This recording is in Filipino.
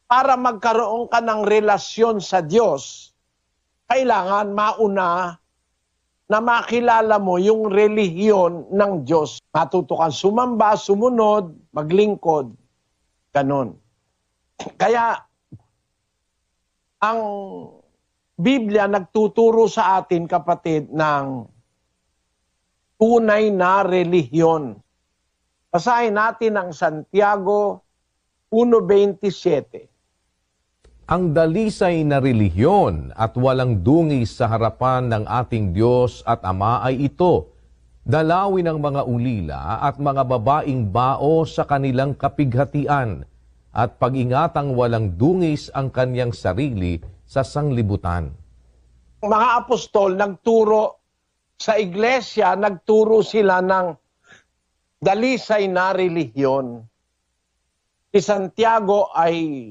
para magkaroon ka ng relasyon sa Diyos, kailangan mauna na makilala mo yung relihiyon ng Diyos. Matuto kang sumamba, sumunod, maglingkod. Ganon. Kaya, ang Biblia nagtuturo sa atin, kapatid, ng tunay na relihiyon. Basahin natin ang Santiago 1:27. Ang dalisay na relihiyon at walang dungis sa harapan ng ating Diyos at Ama ay ito, dalawin ng mga ulila at mga babaing bao sa kanilang kapighatian at pag-ingatang walang dungis ang kanyang sarili sa sanglibutan. Mga apostol nagturo sa iglesia, nagturo sila ng dalisay na relihiyon. Si Santiago ay